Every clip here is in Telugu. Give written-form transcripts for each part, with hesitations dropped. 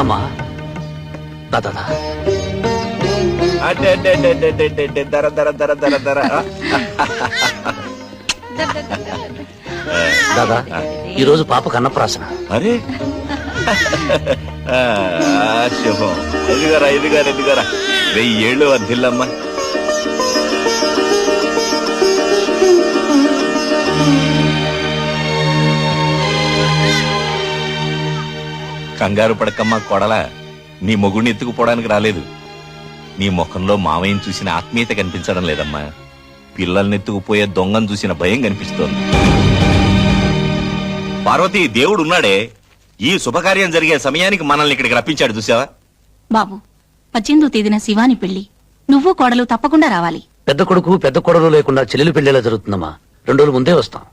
రామా దాదా దర దర దర దర దర. దాదా ఈరోజు పాపకు అన్నప్రాసన. అరే శుభం. ఎదుగారా 1000 ఏళ్ళు వర్ధిల్లమ్మా. కంగారు పడకమ్మా కొడలా, నీ మొగుడిని ఎత్తుకుపోవడానికి రాలేదు. నీ ముఖంలో మావయ్యని చూసిన ఆత్మీయత కనిపించడం లేదమ్మా, పిల్లల్ని ఎత్తుకుపోయే దొంగను చూసిన భయం కనిపిస్తోంది. పార్వతి, దేవుడు ఉన్నాడే, ఈ శుభకార్యం జరిగే సమయానికి మనల్ని ఇక్కడికి రప్పించాడు చూసావా. బాబు 18వ తేదీన శివాని పెళ్లి, నువ్వు కోడలు తప్పకుండా రావాలి. పెద్ద కొడుకు పెద్ద కొడలు లేకుండా చెల్లెలు పెళ్లిలా జరుగుతుందమ్మా. 2 రోజుల ముందే వస్తాం.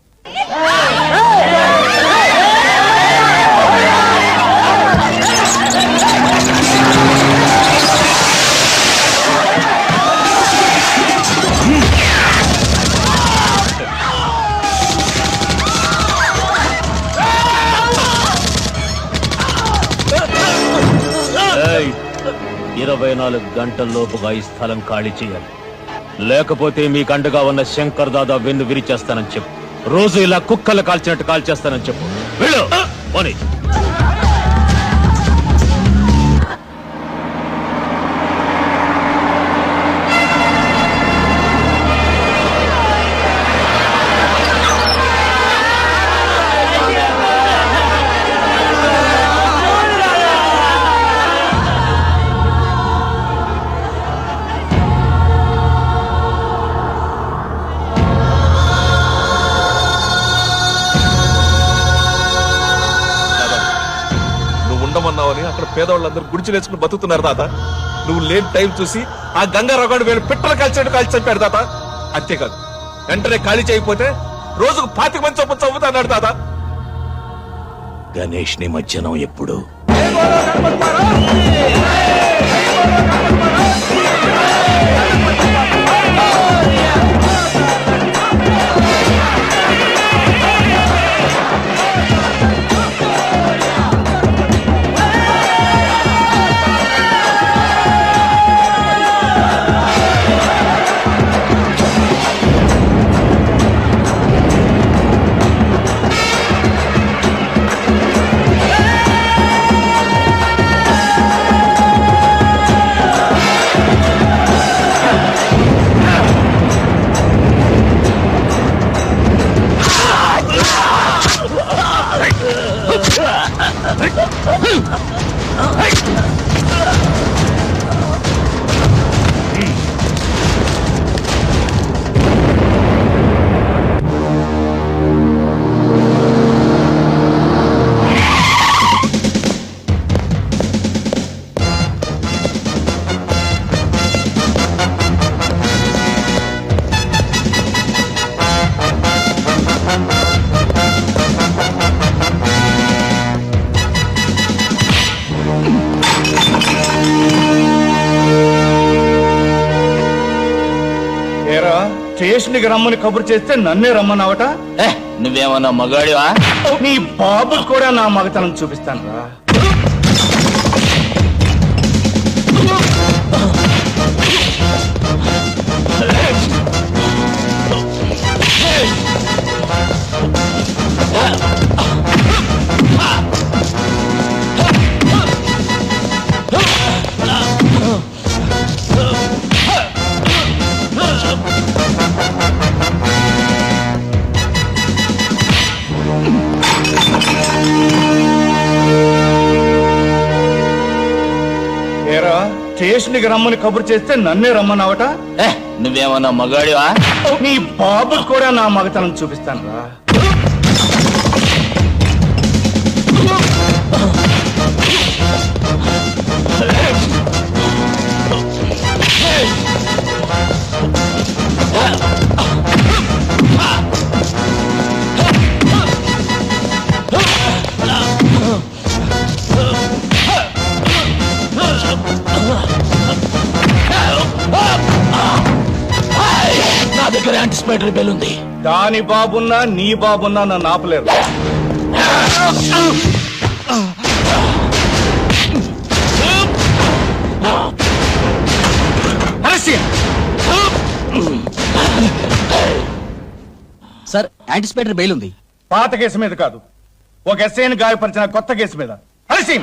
ఏయ్, 24 గంటల్లోపుగా ఈ స్థలం ఖాళీ చేయాలి. లేకపోతే మీకు అండగా ఉన్న శంకర్ దాదా వెన్ను విరిచేస్తానని చెప్పు. రోజు ఇలా కుక్కలు కాల్చినట్టు కాల్చేస్తానని చెప్పు. వెళ్ళు పోనీ. ఉండమన్నావని అక్కడ పేదవాళ్ళందరూ గుడిచిలేసుకుని బతుకుతున్నారు తాత. నువ్వు లేని టైం చూసి ఆ గంగా రొగాడు వేలు పిట్టలు కాల్చాడు, కాల్చి చంపాడు తాత. అంతేకాదు, వెంటనే ఖాళీ చేయకపోతే రోజుకు 25 మంది చొప్పున చంపుతాడు తాత. గణేష్ నిమజ్జనం ఎప్పుడు? స్టేషన్కి రమ్మని కబురు చేస్తే నన్నే రమ్మన్నావట. నువ్వేమన్నా మగాడివా? నీ బాబు కూడా నా మగతనం చూపిస్తాను రా. స్టేషన్కి రమ్మని కబురు చేస్తే నన్నే రమ్మన్నావట. నువ్వేమన్నా మగాడివా? నీ బాబు కూడా నా మగతనం చూపిస్తాను రా. నా దగ్గర యాంటిసిపేటరీ బెల్ ఉంది. దాని బాబున్నా నీ బాబున్నా నన్ను ఆపలేరు. సార్ యాంటిసిపేటరీ బెయిల్ ఉంది. పాత కేసు మీద కాదు, ఒక ఎస్ఐని గాయపరిచిన కొత్త కేసు మీద. అలసి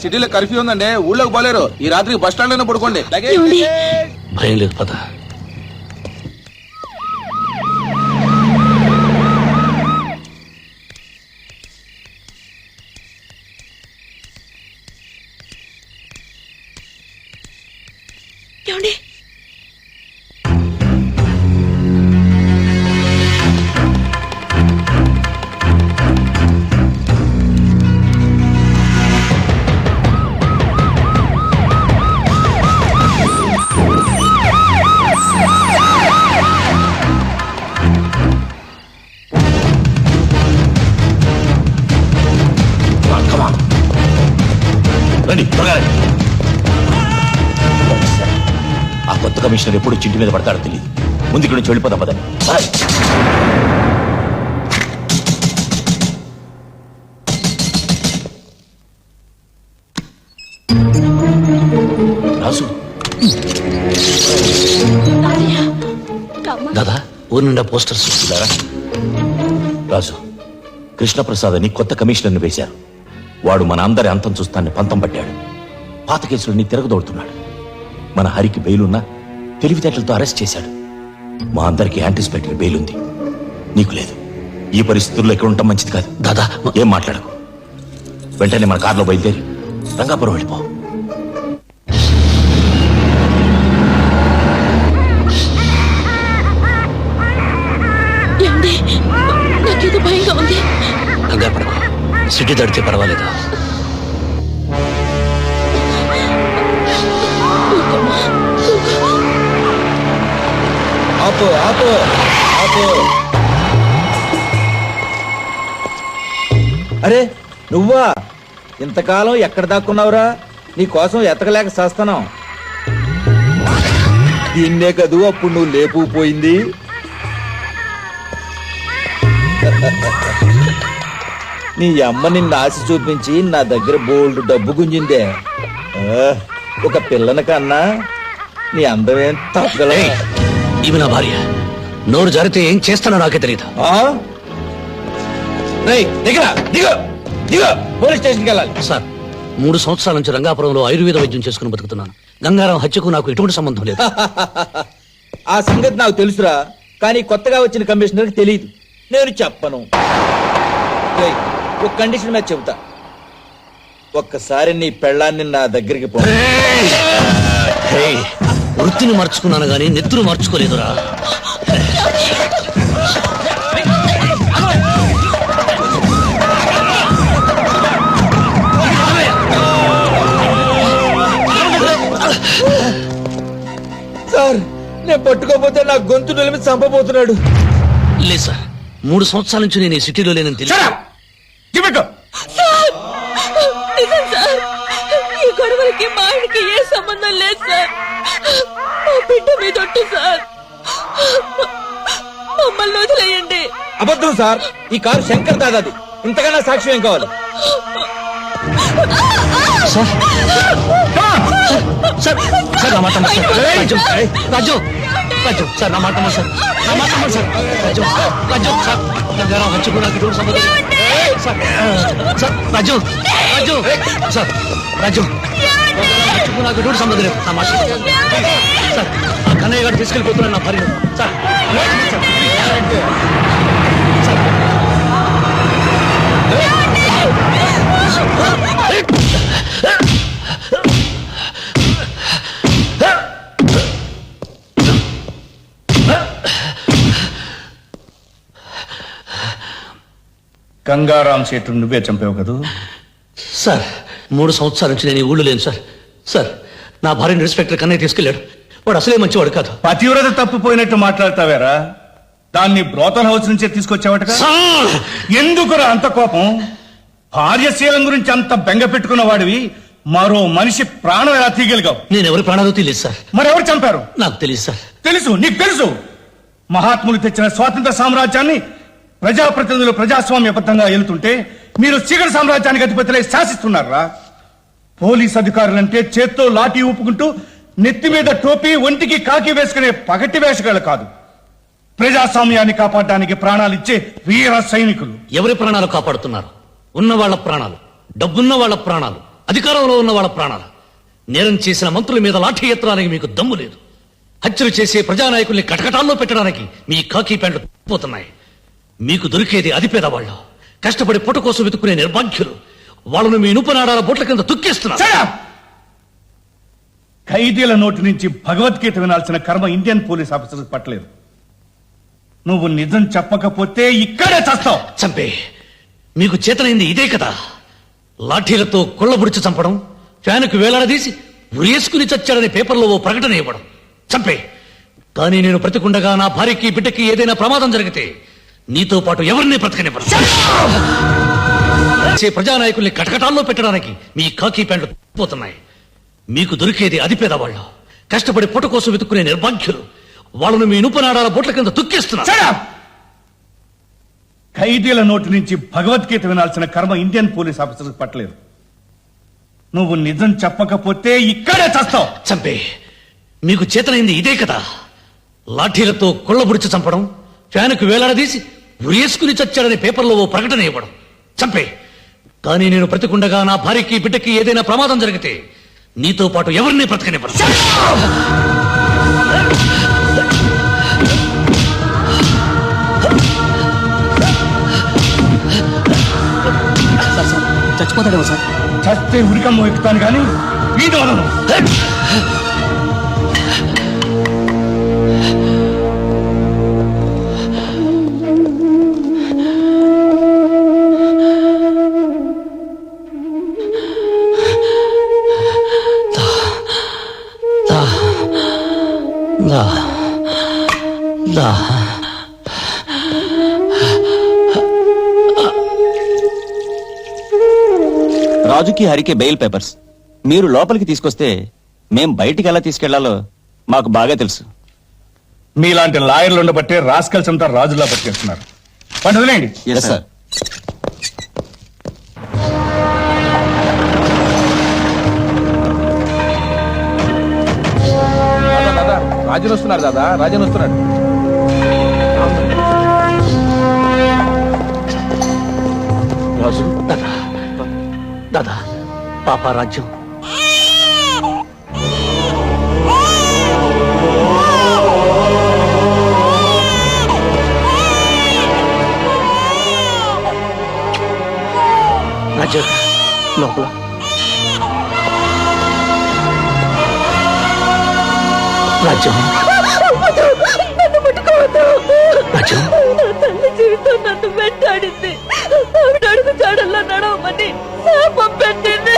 సిటీలో కర్ఫ్యూ ఉందండి, ఊళ్ళోకి పోలేరు. ఈ రాత్రికి బస్ స్టాండ్ లోనే పడుకోండి. భయం లేదు పద. ఏమండి రండి త్వరగా రండి. ఆ కొత్త కమిషనర్ ఎప్పుడు చింటి మీద పడతాడో తెలియదు. ముందు ఇక్కడ నుంచి వెళ్ళిపోదాం పదండి. రాజు దాదా ఊరి నిండా పోస్టర్స్. ఇలారా. రాజు, కృష్ణప్రసాద్ అని కొత్త కమిషనర్ని వేశారు. వాడు మన అందరి అంతం చూస్తాన్ని పంతం పట్టాడు. పాత కేసులన్నీ తిరగదోడుతున్నాడు. మన హరికి బెయిలున్నా తెలివితేటలతో అరెస్ట్ చేశాడు. మా అందరికి యాంటిసిపేటరీ బెయిల్ ఉంది, నీకు లేదు. ఈ పరిస్థితుల్లో ఇక్కడ ఉండటం మంచిది కాదు. దాదా ఏం మాట్లాడకు. వెంటనే మన కారులో బయలుదేరి రంగాపురం వెళ్ళిపో. ఏమండి నాకేదో భయంగా ఉంది. కంగారు పడకు, సిటీ దాటితే పర్వాలేదు. ఆపు ఆపు ఆపు. అరే నువ్వా? ఇంతకాలం ఎక్కడ దాక్కున్నావురా? నీ కోసం ఎతకలేక చేస్తాను. దీన్నే కదూ అప్పుడు నువ్వు లేపుపోయింది. నీ అమ్మ నిన్ను ఆశ చూపించి నా దగ్గర బోల్డ్ డబ్బు గుంజిందే. ఒక పిల్లని కన్నా నీ అందమేం తగ్గలే. ఈమె నా భార్య. నోరు జారితే ఏం చేస్తానో నాకే తెలియదు. పోలీస్ స్టేషన్కి వెళ్ళాలి. సార్ 3 సంవత్సరాల నుంచి రంగాపురంలో ఆయుర్వేద వైద్యం చేసుకుని బతుకుతున్నాను. గంగారాం హత్యకు నాకు ఎటువంటి సంబంధం లేదు. ఆ సంగతి నాకు తెలుసురా, కానీ కొత్తగా వచ్చిన కమిషనర్కి తెలియదు. నేను చెప్పను. ఏయ్, ఒక కండిషన్ మీద చెబుతా. ఒక్కసారి నీ పెళ్ళాన్ని నా దగ్గరికి పో. ఏయ్, వృత్తిని మార్చుకున్నాను గానీ నెత్తురు మార్చుకోలేదురా. సార్, నేను పట్టుకోపోతే నా గొంతు నిలిమి చంపబోతున్నాడు. లేదు సార్, 3 సంవత్సరాల నుంచి నేను ఈ సిటీలో లేనని తెలియదు. నిజం సార్, ఈ గొడవలకి మా ఆయనకి ఏ సంబంధం లేదు సార్. మా బిడ్డ మీద ఒట్టు సార్, మమ్మల్ని వదిలేయండి. అబద్ధం సార్, ఈ కారు శంకర్ దాదాది. ఇంతకన్నా సాక్ష్యం ఏం కావాలి? సార్ సార్ సార్ నా మాట నమ్మండి సార్. రాజు రాజు రాజు సార్ నా మాట నమ్మండి సార్. నా మాట నమ్మండి సార్. రాజు రాజు సార్ గంగారాం హత్యకు నాకు ఎటువంటి సంబంధం లేదు. సార్ సార్ రాజు రాజు సార్ రాజు హత్యకు నాకు ఎటువంటి సంబంధం లేదు. నా మాట సార్. ఆ కన్నయ్య గారు తీసుకెళ్ళిపోతున్నాడు నా భార్య. సార్ గంగారాం సేటు నువ్వే చంపావు కదూ? సార్ 3 సంవత్సరాల నుంచి నేను ఈ ఊళ్ళో లేను సార్. సార్ నా భార్యను ఇన్స్పెక్టర్ కన్నయ్య తీసుకెళ్ళాడు. వాడు అసలే మంచివాడు కాదు. పతివ్రత తప్పిపోయినట్టు మాట్లాడతావేరా? దాన్ని బ్రోతల్ హౌస్ నుంచే తీసుకొచ్చావట. ఎందుకురా అంత కోపం? భార్యశీలం గురించి అంత బెంగ పెట్టుకున్న వాడివి మరో మనిషి ప్రాణం ఎలా తీయగలిగావు? నేను ఎవరి ప్రాణాలు తెలియదు సార్. మరెవరు చంపారు? నాకు తెలియదు సార్. తెలుసు, నీకు తెలుసు. మహాత్ములు తెచ్చిన స్వాతంత్ర సామ్రాజ్యాన్ని ప్రజాప్రతినిధులు ప్రజాస్వామ్యబద్ధంగా ఏలుతుంటే మీరు చీకటి సామ్రాజ్యానికి అధిపతులై శాసిస్తున్నారా? పోలీస్ అధికారులంటే చేత్తో లాఠీ ఊపుకుంటూ నెత్తి మీద టోపీ ఒంటికి కాకి వేసుకునే పగటి వేషగాళ్ళు కాదు, ప్రజాస్వామ్యాన్ని కాపాడడానికి ప్రాణాలు ఇచ్చే వీర సైనికులు. ఎవరి ప్రాణాలు కాపాడుతున్నారు? ఉన్న వాళ్ళ ప్రాణాలు, డబ్బున్న వాళ్ళ ప్రాణాలు, అధికారంలో ఉన్న వాళ్ళ ప్రాణాలు. నేరం చేసిన మంత్రుల మీద లాఠీ ఎత్తడానికి మీకు దమ్ము లేదు. హత్యలు చేసే ప్రజానాయకుల్ని కటకటాల్లో పెట్టడానికి మీ కాకి ప్యాంట్లు పోతున్నాయి. మీకు దొరికేది అది పేదవాళ్ళు, కష్టపడి పొట్ట కోసం వెతుక్కునే నిర్భాగ్యులు. వాళ్ళను మీ ఇనుపనాడాల బొట్ల కింద తొక్కేస్తున్నారు. Shut up! ఖైదీల నోటి నుంచి భగవద్గీత వినాల్సిన కర్మ ఇండియన్ పోలీస్ ఆఫీసర్స్ పట్టలేదు. నువ్వు నిజం చెప్పకపోతే ఇక్కడే చస్తావు. చంపే, మీకు చేతనైంది ఇదే కదా. లాఠీలతో కొళ్ళబుడిచి చంపడం, ఫ్యానుకు వేలాడదీసి ఉరేసుకుని చచ్చాడని పేపర్లో ఓ ప్రకటన ఇవ్వడం. చంపే, కానీ నేను బ్రతికుండగా నా భార్యకి బిడ్డకి ఏదైనా ప్రమాదం జరిగితే నీతో పాటు ఎవరిని బ్రతకనివ్వను. ప్రజానాయకుల్ని కటకటాల్లో పెట్టడానికి మీ కాకి ప్యాంట్లు పోతున్నాయి. మీకు దొరికేది అది పేదవాళ్ళు, కష్టపడి పొట్ట కోసం వెతుక్కునే నిర్భాగ్యులు. వాళ్ళను మీ ఇనుపనాడాల బొట్ల కింద తొక్కేస్తున్నారు. Shut up! ఖైదీల నోటి నుంచి భగవద్గీత వినాల్సిన కర్మ ఇండియన్ పోలీస్ ఆఫీసర్స్ పట్టలేదు. నువ్వు నిజం చెప్పకపోతే ఇక్కడే చస్తావు. చంపే, మీకు చేతనైంది ఇదే కదా. లాఠీలతో కొళ్ళబుడిచి చంపడం, ఫ్యానుకు వేలాడదీసి ఉరేసుకుని చచ్చాడని పేపర్లో ఓ ప్రకటన ఇవ్వడం. చంపే, కానీ నేను బ్రతికుండగా నా భార్యకి బిడ్డకి ఏదైనా ప్రమాదం జరిగితే నీతో పాటు ఎవరిని బ్రతకనివ్వను. చచ్చిపోతాడేమో సార్. చస్తే ఉరికమ్మ ఎక్కుతాను కానీ వీడు వదలను. రాజుకి హరికి బెయిల్ పేపర్స్ మీరు లోపలికి తీసుకొస్తే మేం బయటికి ఎలా తీసుకెళ్లాలో మాకు బాగా తెలుసు. మీలాంటి లాయర్లు ఉండబట్టే రాస్కల్స్ అంతా రాజులా పట్టుకెళ్తున్నారు. వాడిని వదిలేయండి. Yes, sir. దాదా రాజన్ వస్తున్నారు, దాదా రాజన్ వస్తున్నాడు. రాజు, దాదా, దాదా, పాప రాజ్యం. రాజ్యం లోపల. రాజ్యం, నన్ను ముట్టుకోవద్దు. రాజ్యం. నా తల్లి జీవితం నన్ను వెంటాడింది. ఆవిడ అడుగు జాడల్లో నడవమని శాపం పెట్టింది.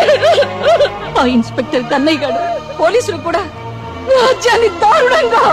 ఆ ఇన్స్పెక్టర్ కన్నయ్య గారు పోలీసులు కూడా రాజ్యాన్ని దారుణంగా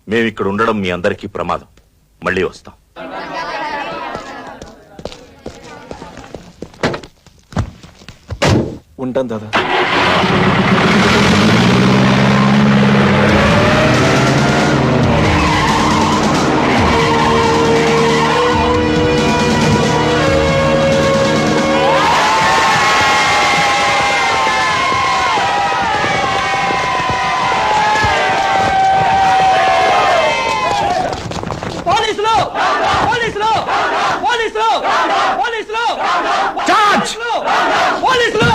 మేమిక్కడ ఉండడం మీ అందరికీ ప్రమాదం. మళ్ళీ వస్తాం. ఉంటాను దాదా. పోలీసులు పోలీసులు పోలీసులు పోలీసులు చార్జ్! పోలీసులు